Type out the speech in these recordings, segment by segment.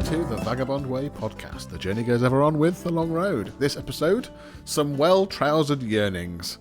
listening to the Vagabond Way podcast. The journey goes ever on with the long road. This episode, some well-trousered yearnings.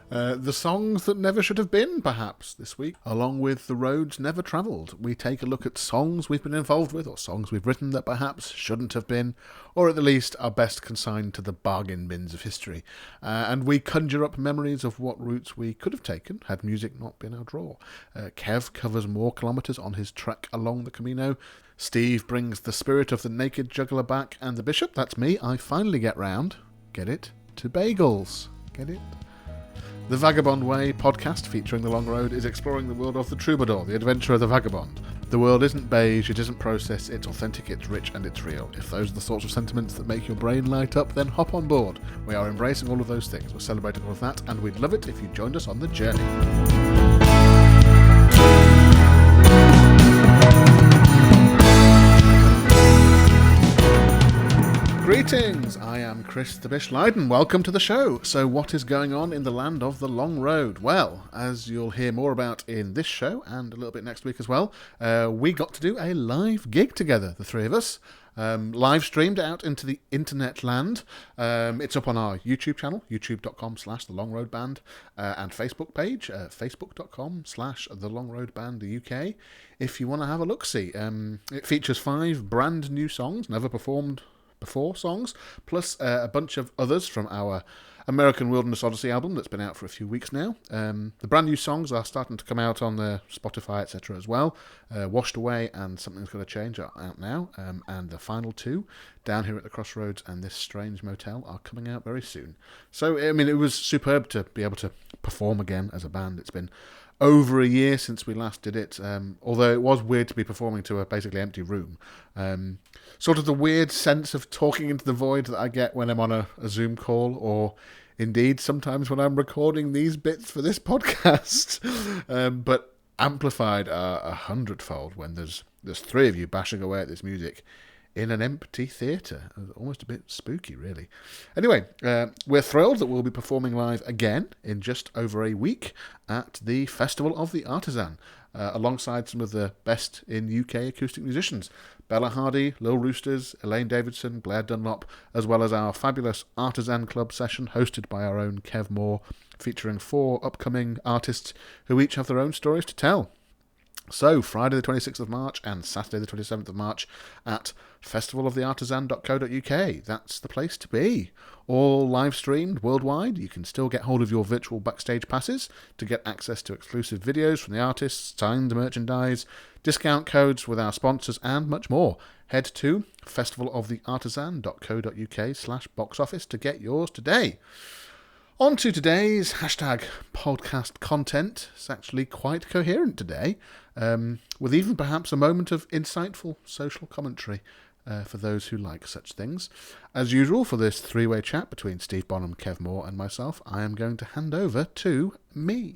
The songs that never should have been, perhaps, this week. Along with the roads never travelled, we take a look at songs we've been involved with, or songs we've written that perhaps shouldn't have been, or at the least are best consigned to the bargain bins of history. And we conjure up memories of what routes we could have taken had music not been our draw. Kev covers more kilometres on his trek along the Camino. Steve brings the spirit of the naked juggler back, and the bishop, that's me, I finally get round, get it, to bagels. Get it? The Vagabond Way podcast featuring the long road is exploring the world of the troubadour, the adventure of the vagabond. The world isn't beige, it isn't processed, it's authentic, it's rich, and it's real. If those are the sorts of sentiments that make your brain light up, then hop on board. We are embracing all of those things, we're celebrating all of that, and we'd love it if you joined us on the journey. Greetings, I am Chris the Bish Lydon. Welcome to the show. So what is going on in the land of the long road? Well, as you'll hear more about in this show and a little bit next week as well, we got to do a live gig together, the three of us. Live streamed out into the internet land. It's up on our YouTube channel, youtube.com/thelongroadband, and Facebook page, facebook.com/thelongroadband UK, if you want to have a look-see. It features 5 brand new songs, never performed before songs, plus a bunch of others from our American Wilderness Odyssey album that's been out for a few weeks now. The brand new songs are starting to come out on the Spotify, etc. as well. Washed Away and Something's Gotta Change are out now, and the final 2, Down Here at the Crossroads and This Strange Motel, are coming out very soon. So, I mean, it was superb to be able to perform again as a band. It's been over a year since we last did it, although it was weird to be performing to a basically empty room. Sort of the weird sense of talking into the void that I get when I'm on a Zoom call, or indeed sometimes when I'm recording these bits for this podcast, but amplified a hundredfold when there's 3 of you bashing away at this music in an empty theatre. Almost a bit spooky, really. Anyway, we're thrilled that we'll be performing live again in just over a week at the Festival of the Artisan, alongside some of the best in UK acoustic musicians. Bella Hardy, Lil Roosters, Elaine Davidson, Blair Dunlop, as well as our fabulous Artisan Club session hosted by our own Kev Moore, featuring 4 upcoming artists who each have their own stories to tell. So, Friday the 26th of March and Saturday the 27th of March at festivaloftheartisan.co.uk. That's the place to be. All live streamed worldwide. You can still get hold of your virtual backstage passes to get access to exclusive videos from the artists, signed merchandise, discount codes with our sponsors, and much more. Head to festivaloftheartisan.co.uk/box office to get yours today. On to today's hashtag podcast content. It's actually quite coherent today, with even perhaps a moment of insightful social commentary for those who like such things. As usual, for this 3-way chat between Steve Bonham, Kev Moore and myself, I am going to hand over to me.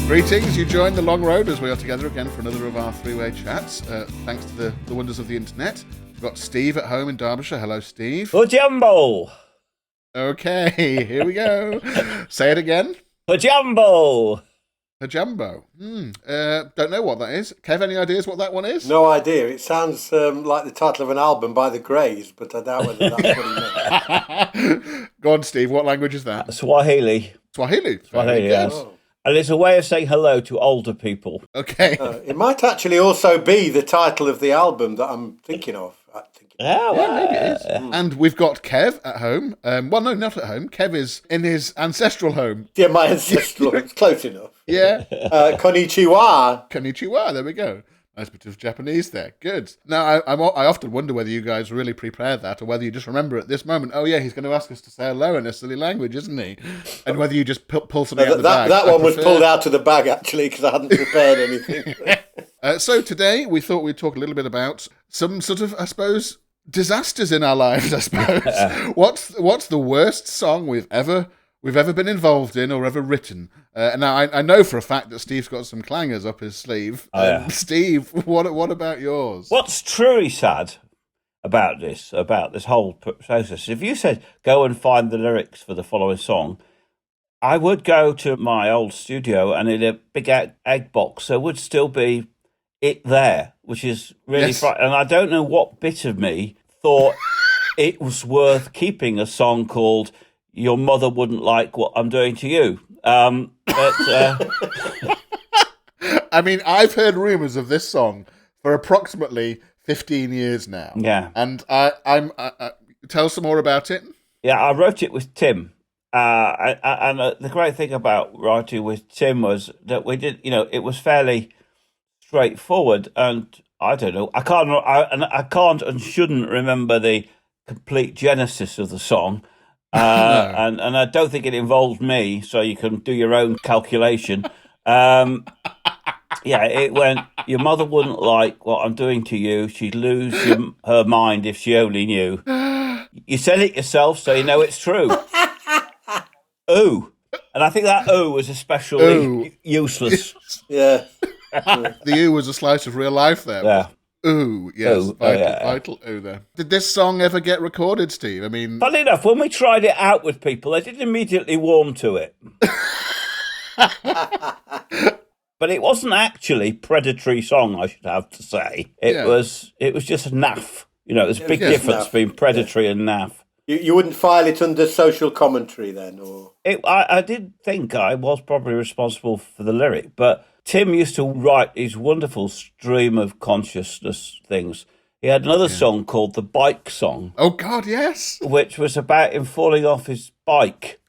Greetings, you join the long road as we are together again for another of our 3-way chats, thanks to the wonders of the internet. We've got Steve at home in Derbyshire. Hello, Steve. Pajumbo! Okay, here we go. Say it again. Pajumbo! Pajumbo. Don't know what that is. Kev, any ideas what that one is? No idea. It sounds like the title of an album by the Greys, but I doubt whether that's what he meant. Go on, Steve. What language is that? Swahili. Swahili. Swahili, yes. Oh. And it's a way of saying hello to older people. Okay. It might actually also be the title of the album that I'm thinking of. Oh, yeah, maybe it is. And we've got Kev at home. Well, no, not at home. Kev is in his ancestral home. Yeah, my ancestral. It's close enough. Yeah. Konnichiwa. Konnichiwa. There we go. Nice bit of Japanese there. Good. Now, I often wonder whether you guys really prepared that or whether you just remember at this moment, oh, yeah, he's going to ask us to say hello in a silly language, isn't he? And whether you just pull something out of the bag. That one was pulled out of the bag, actually, because I hadn't prepared anything. So today, we thought we'd talk a little bit about some sort of, I suppose, disasters in our lives, I suppose. What's the worst song we've ever we've ever been involved in or ever written. And now I know for a fact that Steve's got some clangers up his sleeve. Oh, yeah. Steve, what about yours? What's truly sad about this whole process, if you said go and find the lyrics for the following song, I would go to my old studio and in a big egg box there would still be it there, which is really Yes. frightening. And I don't know what bit of me thought it was worth keeping a song called "Your Mother Wouldn't Like What I'm Doing to You." But I mean, I've heard rumours of this song for approximately 15 years now. yeah, And I'm tell some more about it. yeah, I wrote it with Tim. And the great thing about writing with Tim was that we did, it was fairly straightforward. And I don't know, I can't and shouldn't remember the complete genesis of the song. And I don't think it involved me, so you can do your own calculation. Yeah, it went, your mother wouldn't like what I'm doing to you. She'd lose her mind if she only knew. You said it yourself, so you know it's true. Ooh. And I think that ooh was especially useless. Yeah. The ooh was a slice of real life there. Yeah. Ooh, yes. Ooh, Vital ooh there. Did this song ever get recorded, Steve? I mean... Funny enough, when we tried it out with people, they didn't immediately warm to it. But it wasn't actually predatory song, I should have to say. It was just naff. There's a big Yes, difference naff. between predatory and naff. You wouldn't file it under social commentary then, or I did think I was probably responsible for the lyric, but Tim used to write these wonderful stream of consciousness things. He had another song called The Bike Song, Oh, God, yes. which was about him falling off his bike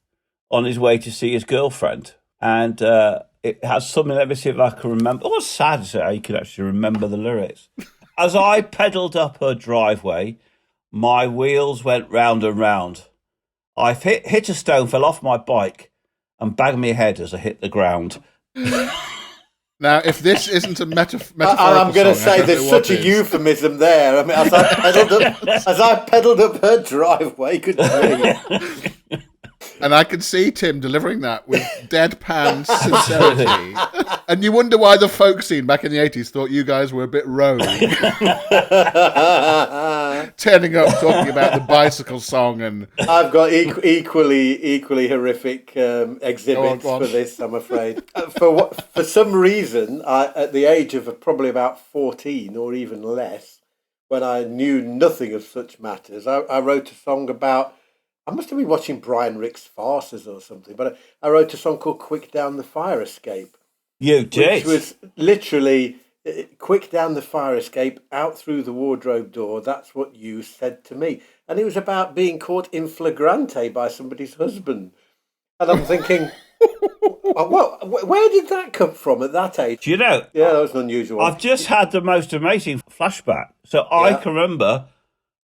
on his way to see his girlfriend. And it has something, let me see if I can remember. It was sad to how you could actually remember the lyrics. As I pedalled up her driveway, my wheels went round and round. I hit a stone, fell off my bike, and banged my head as I hit the ground. Now, if this isn't a metaphorical I'm going to song, I say don't there's know what such a is. euphemism there. I mean, as I pedalled up her driveway, good grief. And I can see Tim delivering that with deadpan sincerity. And you wonder why the folk scene back in the 80s thought you guys were a bit rogue. Turning up, talking about the bicycle song and... I've got equally horrific exhibits Go on. for this, I'm afraid. For some reason, at the age of probably about 14 or even less, when I knew nothing of such matters, I wrote a song about... I must have been watching Brian Rix farces or something, but I wrote a song called Quick Down the Fire Escape. You did? Which was literally quick down the fire escape, out through the wardrobe door. That's what you said to me. And it was about being caught in flagrante by somebody's husband. And I'm thinking, well, where did that come from at that age? Do you know, Yeah, that was an unusual. I've just had the most amazing flashback. So I can remember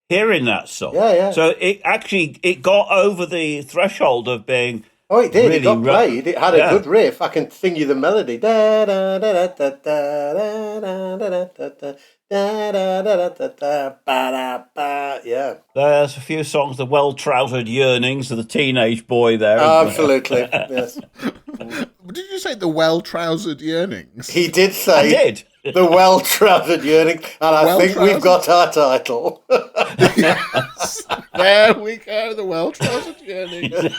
hearing that song. Yeah. So it got over the threshold of being... Oh, it did. really It got played. It had a yeah. good riff. I can sing you the melody. Da da da da da da da da da da da da da da da ba da ba. Yeah, There's a few songs, the well-trousered yearnings of the teenage boy there. isn't there? absolutely. Yes, Did you say the well-trousered yearnings? he did I say did. the well-trousered yearning, and I think we've got our title. Yes. There we go, the well-trousered yearnings.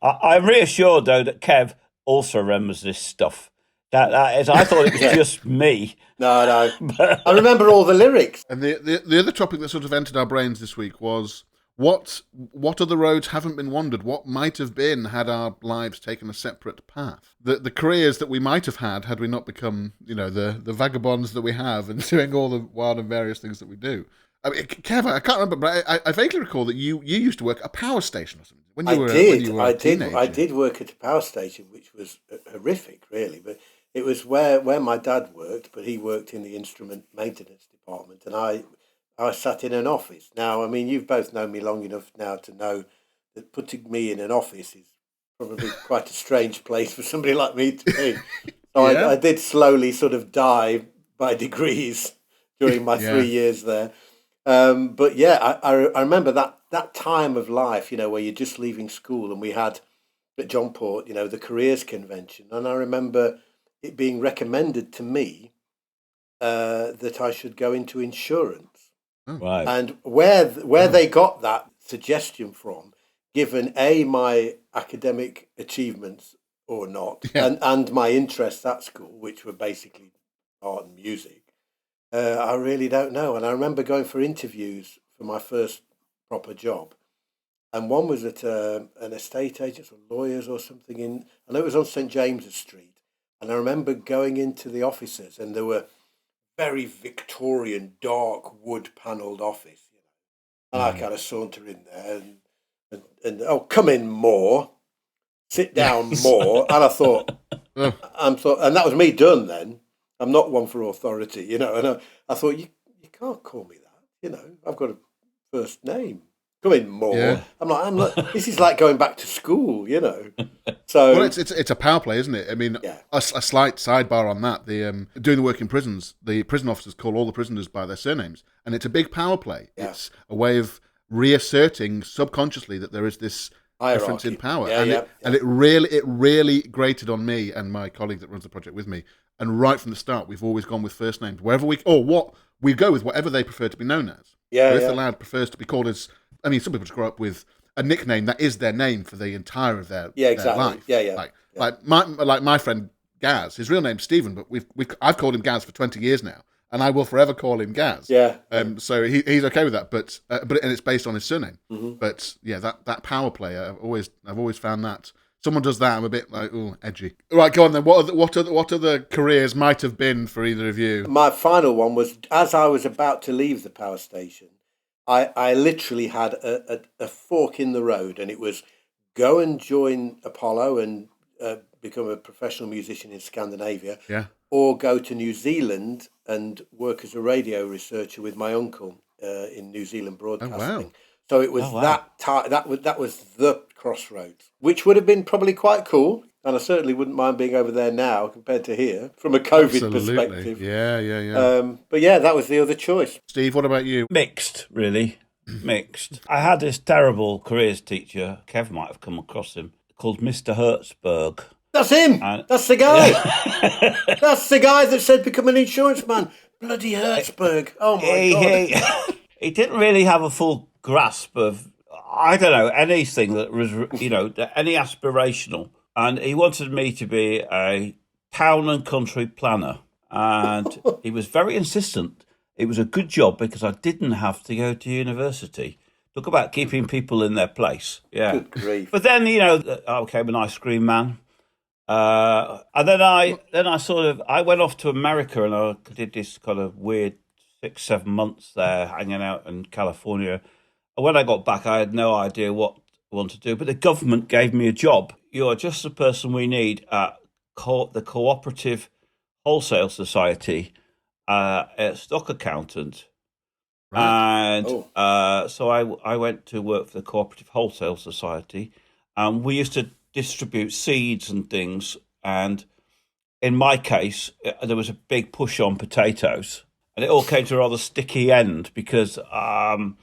I'm reassured, though, that Kev also remembers this stuff. That is, I thought it was just me. No, I remember all the lyrics. And the other topic that sort of entered our brains this week was what other roads haven't been wandered? What might have been had our lives taken a separate path? The careers that we might have had we not become, the vagabonds that we have and doing all the wild and various things that we do. I mean, Kev, I can't remember, but I vaguely recall that you used to work at a power station or something when you were a teenager. I did work at a power station, which was horrific, really. But it was where my dad worked, but he worked in the instrument maintenance department, and I sat in an office. Now, I mean, you've both known me long enough now to know that putting me in an office is probably quite a strange place for somebody like me to be. So Yeah. I did slowly sort of die by degrees during my 3 years there. But yeah, I remember that time of life, where you're just leaving school and we had at Johnport, the careers convention, and I remember it being recommended to me that I should go into insurance. Right. And where they got that suggestion from, given my academic achievements or not, and my interests at school, which were basically art and music, I really don't know. And I remember going for interviews for my first proper job, and one was at an estate agent or lawyers or something I know it was on St James's Street, and I remember going into the offices, and there were very Victorian, dark wood panelled office, and I kind of saunter in there and oh, come in more, sit down more, and I thought, and that was me done then. I'm not one for authority, and I thought you can't call me that, I've got a first name. Come in more. Yeah. I'm like, this is like going back to school, So well, it's a power play, isn't it? I mean, a slight sidebar on that. The doing the work in prisons, the prison officers call all the prisoners by their surnames, and it's a big power play. Yeah. It's a way of reasserting subconsciously that there is this difference in power, and it really grated on me and my colleague that runs the project with me. And right from the start, we've always gone with first names wherever we go with whatever they prefer to be known as. Yeah. So if the lad prefers to be called as, I mean, some people just grow up with a nickname that is their name for the entire of their life. Like my friend Gaz, his real name's Stephen, but I've called him Gaz for 20 years now, and I will forever call him Gaz. Yeah. So he's okay with that, but and it's based on his surname. Mm-hmm. But yeah, that power play, I've always found that. Someone does that, I'm a bit like, oh, edgy. Right, go on then. What other careers might have been for either of you? My final one was, as I was about to leave the power station, I literally had a fork in the road, and it was go and join Apollo and become a professional musician in Scandinavia, or go to New Zealand and work as a radio researcher with my uncle in New Zealand Broadcasting. Oh, wow. So it was that was the crossroads, which would have been probably quite cool. And I certainly wouldn't mind being over there now compared to here from a COVID perspective. Yeah. But yeah, that was the other choice. Steve, what about you? Mixed, really. Mixed. I had this terrible careers teacher, Kev might have come across him, called Mr. Hertzberg. That's him. That's the guy. That's the guy that said become an insurance man. Bloody Hertzberg. Oh, my God. He didn't really have a full grasp of, I don't know, anything that was, any aspirational. And he wanted me to be a town and country planner. And he was very insistent. It was a good job because I didn't have to go to university. Talk about keeping people in their place. Yeah. Good grief. But then, I became an ice cream man. And then I went off to America, and I did this kind of weird 6-7 months there hanging out in California. And when I got back, I had no idea what I wanted to do. But the government gave me a job. You're just the person we need at the Cooperative Wholesale Society, a stock accountant. Right. And so I went to work for the Cooperative Wholesale Society, and we used to distribute seeds and things. And in my case, there was a big push on potatoes, and it all came to a rather sticky end because I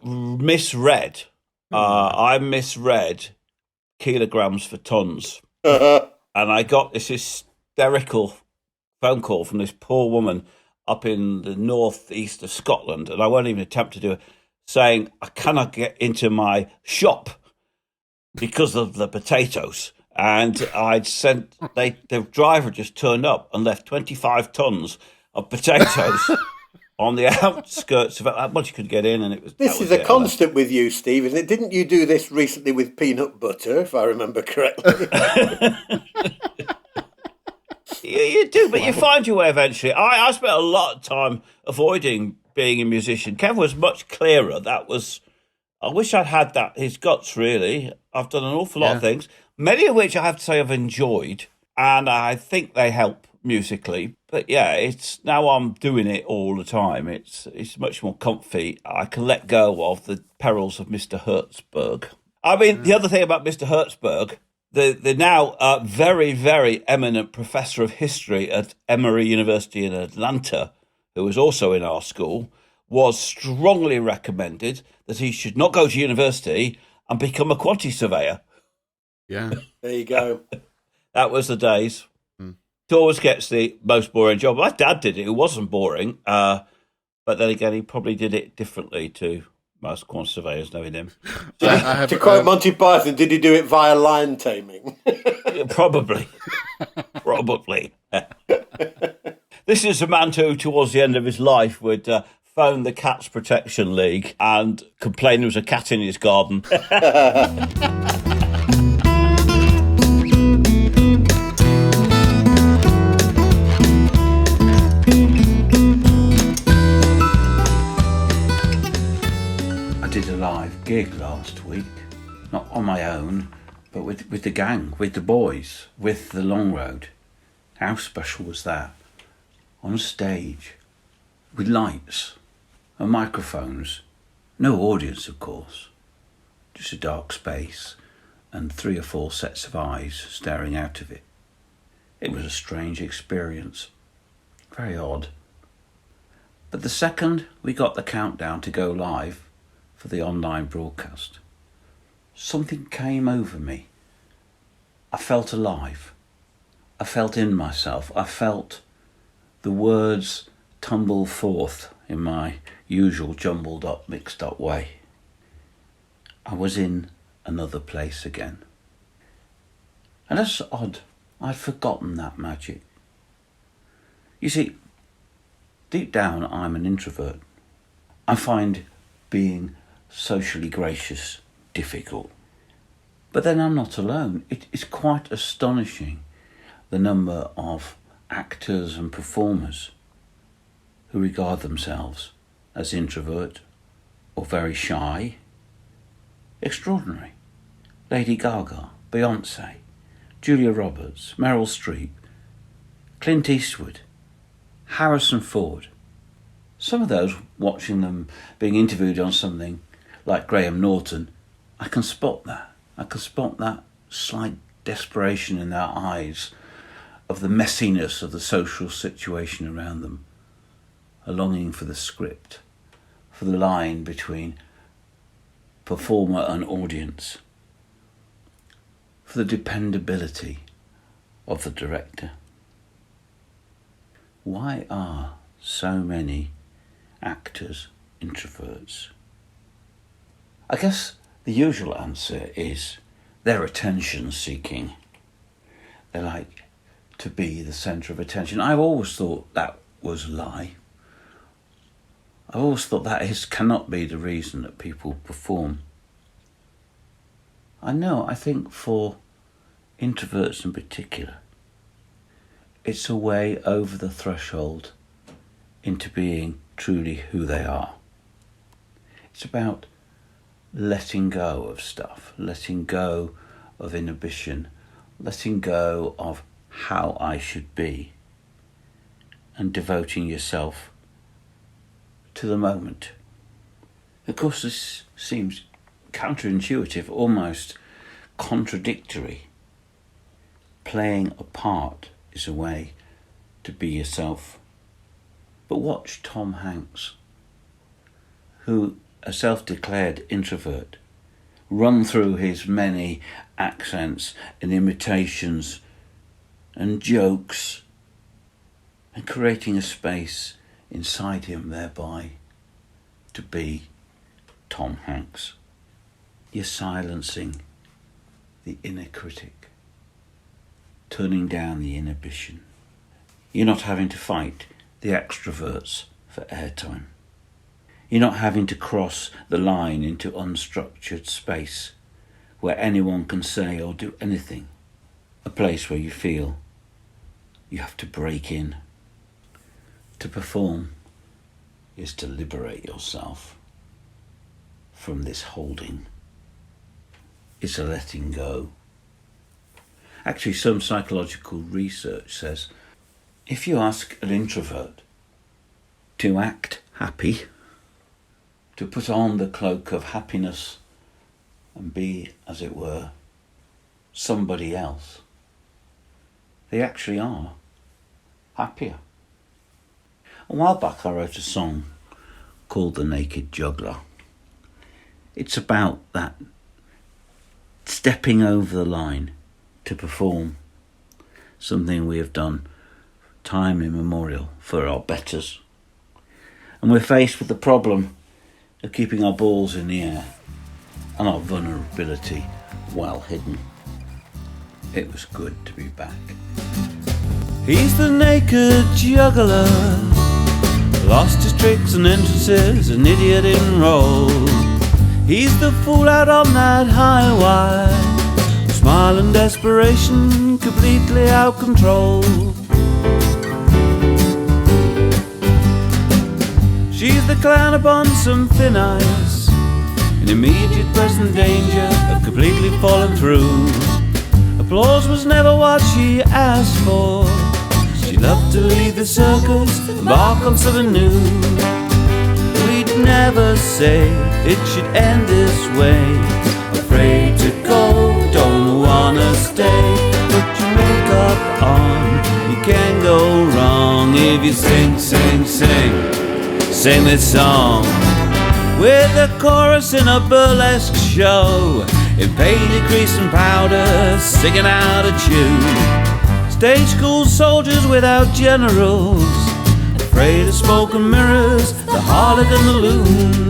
misread. I misread kilograms for tons, and I got this hysterical phone call from this poor woman up in the northeast of Scotland, and I won't even attempt to do it, saying I cannot get into my shop because of the potatoes. And I'd sent, the driver just turned up and left 25 tons of potatoes on the outskirts of it. Once you could get in, and it was. This is a constant with you, Steve, isn't it? Didn't you do this recently with peanut butter, if I remember correctly? You do, but you find your way eventually. I spent a lot of time avoiding being a musician. Kevin was much clearer. I wish I'd had that, his guts, really. I've done an awful lot of things, many of which I have to say I've enjoyed, and I think they help musically. But yeah, now I'm doing it all the time. It's much more comfy. I can let go of the perils of Mr. Hertzberg. I mean, the other thing about Mr. Hertzberg, the now very, very eminent professor of history at Emory University in Atlanta, who was also in our school, was strongly recommended that he should not go to university and become a quantity surveyor. Yeah. There you go. That was the days. It always gets the most boring job. My dad did it. It wasn't boring. But then again, he probably did it differently to most quantity surveyors, knowing him. So, To quote Monty Python, did he do it via lion taming? probably. Probably. This is a man who, towards the end of his life, would phone the Cats Protection League and complain there was a cat in his garden. I did a live gig last week, not on my own, but with the gang, with the boys, with the Long Road. How special was that? On stage, with lights and microphones, no audience of course, just a dark space and 3 or 4 sets of eyes staring out of it. It was a strange experience, very odd. But the second we got the countdown to go live for the online broadcast, something came over me. I felt alive. I felt in myself. I felt the words tumble forth in my usual jumbled up, mixed up way. I was in another place again. And that's odd. I'd forgotten that magic. You see, deep down I'm an introvert. I find being socially gracious difficult. But then I'm not alone. It is quite astonishing the number of actors and performers who regard themselves as introvert or very shy. Extraordinary. Lady Gaga, Beyonce, Julia Roberts, Meryl Streep, Clint Eastwood, Harrison Ford. Some of those, watching them being interviewed on something like Graham Norton, I can spot that. I can spot that slight desperation in their eyes of the messiness of the social situation around them, a longing for the script, for the line between performer and audience, for the dependability of the director. Why are so many actors introverts? I guess the usual answer is they're attention seeking. They like to be the centre of attention. I've always thought that was a lie. I've always thought that cannot be the reason that people perform. I think for introverts in particular, it's a way over the threshold into being truly who they are. It's about letting go of stuff, letting go of inhibition, letting go of how I should be, and devoting yourself to the moment. Of course, this seems counterintuitive, almost contradictory. Playing a part is a way to be yourself. But watch Tom Hanks, who, a self-declared introvert, run through his many accents and imitations and jokes and creating a space inside him thereby to be Tom Hanks. You're silencing the inner critic, turning down the inhibition. You're not having to fight the extroverts for airtime. You're not having to cross the line into unstructured space where anyone can say or do anything. A place where you feel you have to break in. To perform is to liberate yourself from this holding. It's a letting go. Actually, some psychological research says if you ask an introvert to act happy, to put on the cloak of happiness and be, as it were, somebody else, they actually are happier. A while back I wrote a song called The Naked Juggler. It's about that stepping over the line to perform something we have done time immemorial for our betters. And we're faced with the problem of keeping our balls in the air and our vulnerability well hidden. It was good to be back. He's the naked juggler, lost his tricks and entrances, an idiot in roll. He's the fool out on that highway, smile and desperation completely out of control. She's the clown upon some thin ice, in immediate present danger of completely falling through. Applause was never what she asked for. She loved to lead the circus, embark on something new. We'd never say it should end this way. Afraid to go, don't wanna stay. Put your makeup on, you can't go wrong if you sing, sing, sing. Sing this song with a chorus in a burlesque show, in painted grease and powder, singing out of tune. Stage school soldiers without generals, afraid of smoke and mirrors, the harlot and the loon.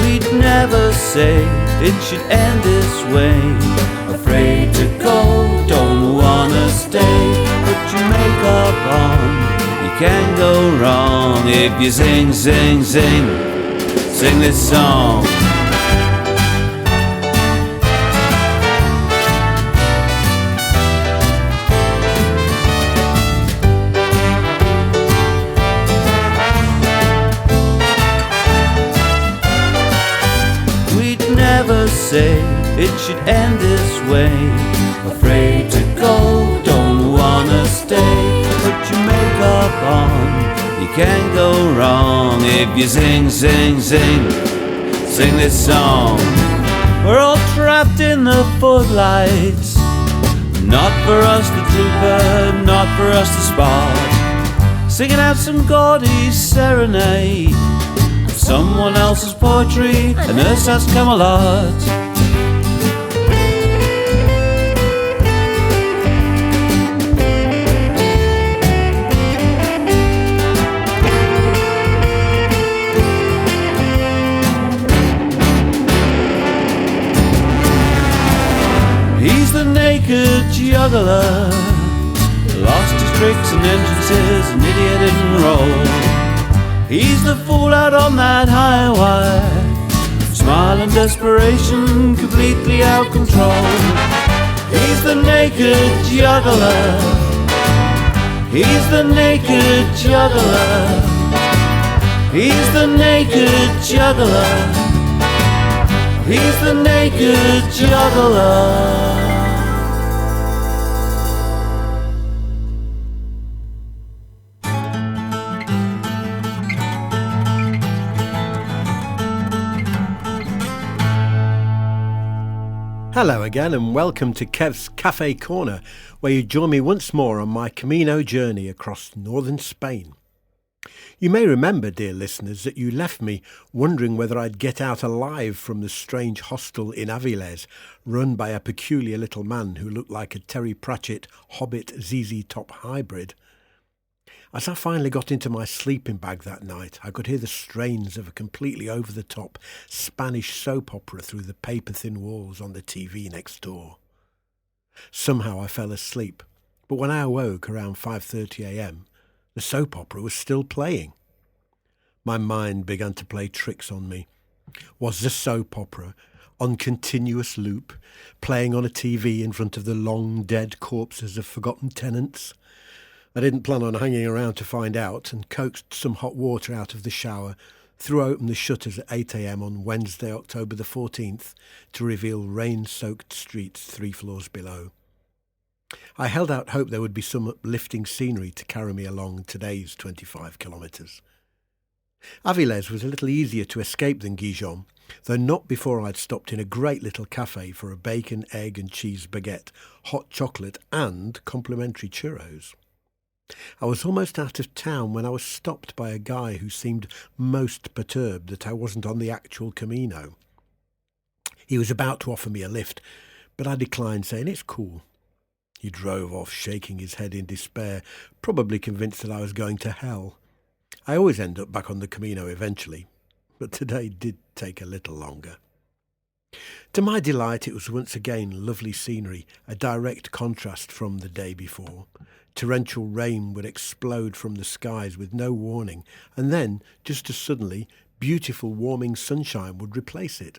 We'd never say it should end this way. Afraid to go, don't wanna stay. Put your makeup on, you can't go wrong if you sing, sing, sing. Sing this song. We'd never say it should end this way. Afraid to go, don't wanna stay. Put your makeup on, you can't go wrong if you sing, sing, sing. Sing this song. We're all trapped in the footlights, not for us to trooper, not for us to spot. Singing out some gaudy serenade, someone else's poetry, and us has Camelot. He's the naked juggler, lost his tricks and entrances, an idiot in roll. He's the fool out on that highway, smile and desperation completely out of control. He's the naked juggler, he's the naked juggler, he's the naked juggler, he's the naked juggler. Hello again and welcome to Kev's Cafe Corner, where you join me once more on my Camino journey across northern Spain. You may remember, dear listeners, that you left me wondering whether I'd get out alive from the strange hostel in Avilés, run by a peculiar little man who looked like a Terry Pratchett Hobbit ZZ Top hybrid. As I finally got into my sleeping bag that night, I could hear the strains of a completely over-the-top Spanish soap opera through the paper-thin walls on the TV next door. Somehow I fell asleep, but when I awoke around 5:30 a.m, the soap opera was still playing. My mind began to play tricks on me. Was the soap opera on continuous loop, playing on a TV in front of the long dead corpses of forgotten tenants? I didn't plan on hanging around to find out, and coaxed some hot water out of the shower, threw open the shutters at 8 a.m. on Wednesday, October the 14th, to reveal rain-soaked streets 3 floors below. I held out hope there would be some uplifting scenery to carry me along today's 25 kilometres. Avilés was a little easier to escape than Gijón, though not before I'd stopped in a great little cafe for a bacon, egg and cheese baguette, hot chocolate and complimentary churros. I was almost out of town when I was stopped by a guy who seemed most perturbed that I wasn't on the actual Camino. He was about to offer me a lift, but I declined, saying it's cool. He drove off, shaking his head in despair, probably convinced that I was going to hell. I always end up back on the Camino eventually, but today did take a little longer. To my delight, it was once again lovely scenery, a direct contrast from the day before. Torrential rain would explode from the skies with no warning, and then, just as suddenly, beautiful warming sunshine would replace it.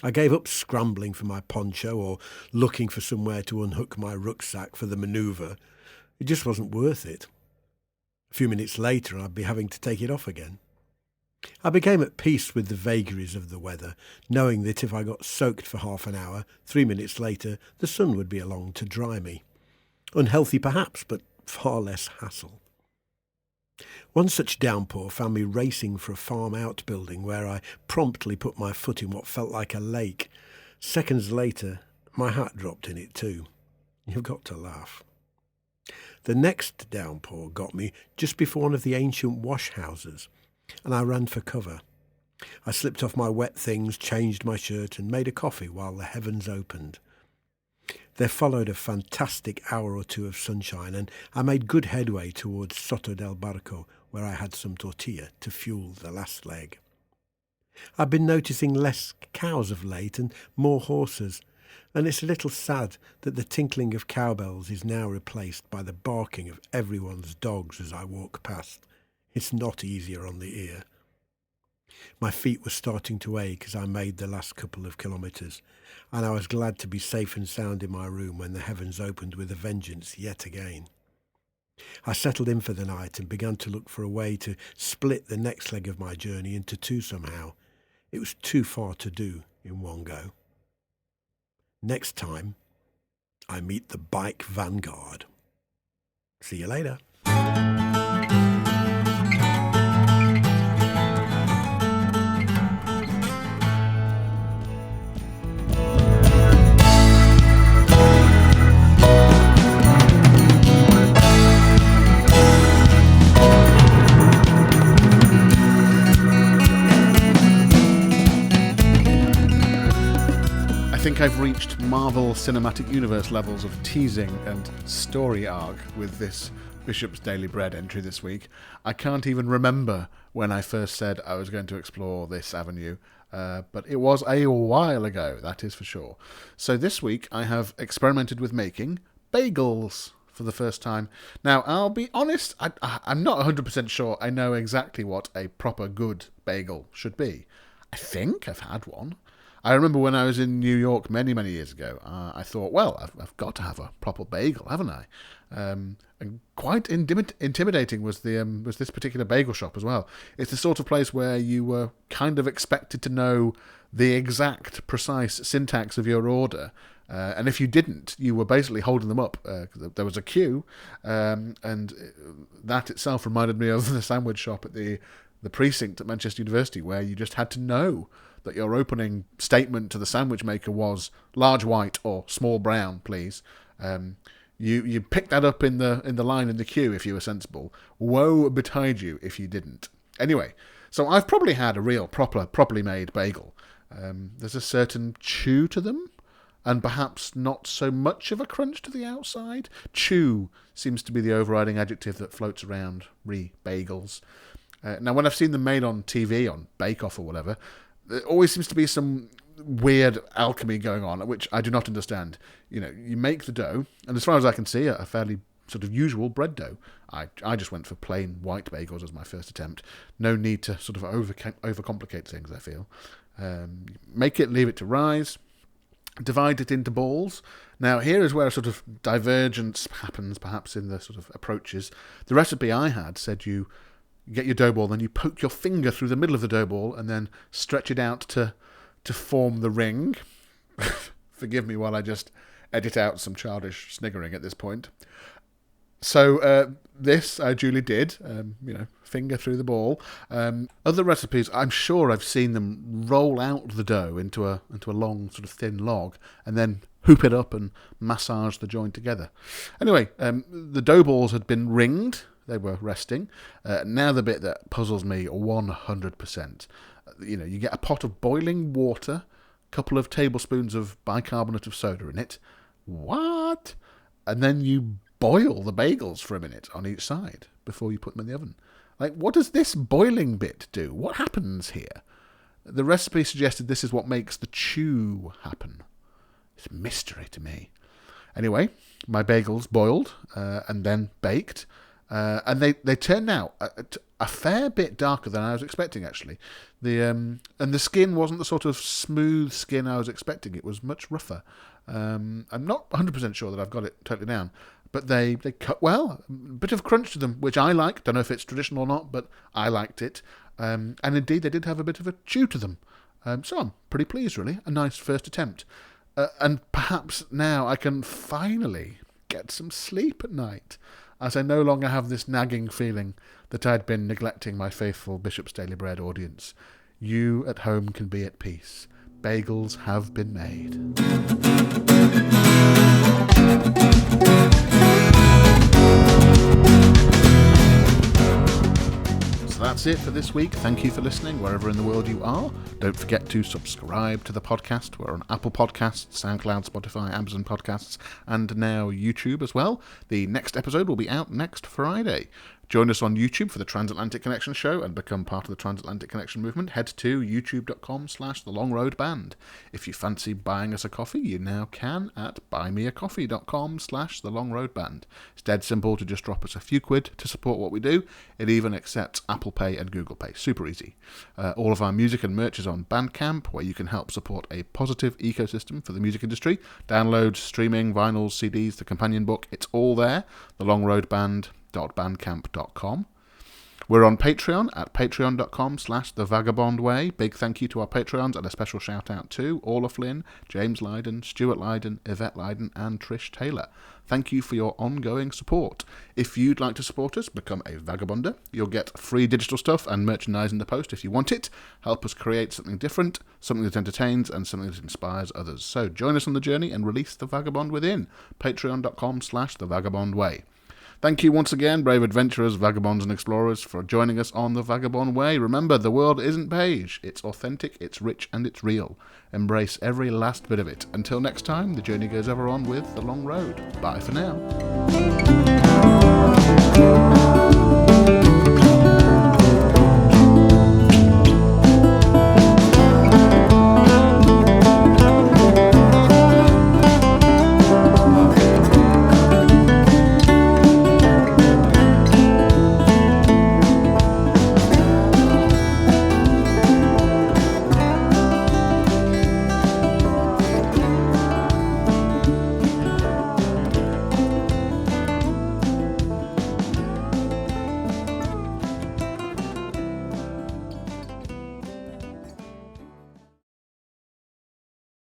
I gave up scrambling for my poncho or looking for somewhere to unhook my rucksack for the manoeuvre. It just wasn't worth it. A few minutes later, I'd be having to take it off again. I became at peace with the vagaries of the weather, knowing that if I got soaked for half an hour, 3 minutes later, the sun would be along to dry me. Unhealthy perhaps, but far less hassle. One such downpour found me racing for a farm outbuilding where I promptly put my foot in what felt like a lake. Seconds later, my hat dropped in it too. You've got to laugh. The next downpour got me just before one of the ancient wash houses, and I ran for cover. I slipped off my wet things, changed my shirt, and made a coffee while the heavens opened. There followed a fantastic hour or two of sunshine, and I made good headway towards Soto del Barco, where I had some tortilla to fuel the last leg. I've been noticing less cows of late and more horses, and it's a little sad that the tinkling of cowbells is now replaced by the barking of everyone's dogs as I walk past. It's not easier on the ear. My feet were starting to ache as I made the last couple of kilometres, and I was glad to be safe and sound in my room when the heavens opened with a vengeance yet again. I settled in for the night and began to look for a way to split the next leg of my journey into two somehow. It was too far to do in one go. Next time, I meet the bike vanguard. See you later. I think I've reached Marvel Cinematic Universe levels of teasing and story arc with this Bishop's Daily Bread entry this week. I can't even remember when I first said I was going to explore this avenue, but it was a while ago, that is for sure. So this week I have experimented with making bagels for the first time. Now, I'll be honest, I'm not 100% sure I know exactly what a proper good bagel should be. I think I've had one. I remember when I was in New York many, many years ago, I thought, well, I've got to have a proper bagel, haven't I? And quite intimidating was this particular bagel shop as well. It's the sort of place where you were kind of expected to know the exact, precise syntax of your order. And if you didn't, you were basically holding them up. There was a queue, and that itself reminded me of the sandwich shop at the precinct at Manchester University, where you just had to know that your opening statement to the sandwich maker was large white or small brown, please. You picked that up in the line in the queue if you were sensible. Woe betide you if you didn't. Anyway, so I've probably had a real properly made bagel. There's a certain chew to them, and perhaps not so much of a crunch to the outside. Chew seems to be the overriding adjective that floats around bagels. Now, when I've seen them made on TV, on Bake Off or whatever, there always seems to be some weird alchemy going on, which I do not understand. You know, you make the dough, and as far as I can see, a fairly sort of usual bread dough. I just went for plain white bagels as my first attempt. No need to sort of overcomplicate things, I feel. Make it, leave it to rise, divide it into balls. Now, here is where a sort of divergence happens, perhaps in the sort of approaches. The recipe I had said you get your dough ball, then you poke your finger through the middle of the dough ball and then stretch it out to form the ring. Forgive me while I just edit out some childish sniggering at this point. So this I duly did, finger through the ball. Other recipes, I'm sure I've seen them roll out the dough into a long sort of thin log and then hoop it up and massage the joint together. Anyway, the dough balls had been ringed. They were resting. Now the bit that puzzles me 100%. You get a pot of boiling water, couple of tablespoons of bicarbonate of soda in it. What? And then you boil the bagels for a minute on each side before you put them in the oven. Like, what does this boiling bit do? What happens here? The recipe suggested this is what makes the chew happen. It's a mystery to me. Anyway, my bagels boiled and then baked. And they turned out a fair bit darker than I was expecting, actually. And the skin wasn't the sort of smooth skin I was expecting. It was much rougher. I'm not 100% sure that I've got it totally down. But they cut well. A bit of crunch to them, which I like. Don't know if it's traditional or not, but I liked it. And indeed, they did have a bit of a chew to them. So I'm pretty pleased, really. A nice first attempt. And perhaps now I can finally get some sleep at night, as I no longer have this nagging feeling that I'd been neglecting my faithful Bishop's Daily Bread audience. You at home can be at peace. Bagels have been made. That's it for this week. Thank you for listening wherever in the world you are. Don't forget to subscribe to the podcast. We're on Apple Podcasts, SoundCloud, Spotify, Amazon Podcasts, and now YouTube as well. The next episode will be out next Friday. Join us on YouTube for the Transatlantic Connection show and become part of the Transatlantic Connection movement. Head to youtube.com/thelongroadband. If you fancy buying us a coffee, you now can at buymeacoffee.com/thelongroadband. It's dead simple to just drop us a few quid to support what we do. It even accepts Apple Pay and Google Pay. Super easy. All of our music and merch is on Bandcamp, where you can help support a positive ecosystem for the music industry. Downloads, streaming, vinyls, CDs, the companion book, it's all there. The Long Road Band. .bandcamp.com. We're on Patreon at patreon.com/thevagabondway. Big thank you to our Patreons and a special shout out to Orla Flynn, James Lydon, Stuart Lydon, Yvette Lydon and Trish Taylor. Thank you for your ongoing support. If you'd like to support us, become a Vagabonder. You'll get free digital stuff and merchandise in the post if you want it. Help us create something different, something that entertains and something that inspires others. So join us on the journey and release the vagabond within. Patreon.com/thevagabondway. Thank you once again, brave adventurers, vagabonds and explorers, for joining us on the Vagabond Way. Remember, the world isn't beige. It's authentic, it's rich, and it's real. Embrace every last bit of it. Until next time, the journey goes ever on with The Long Road. Bye for now.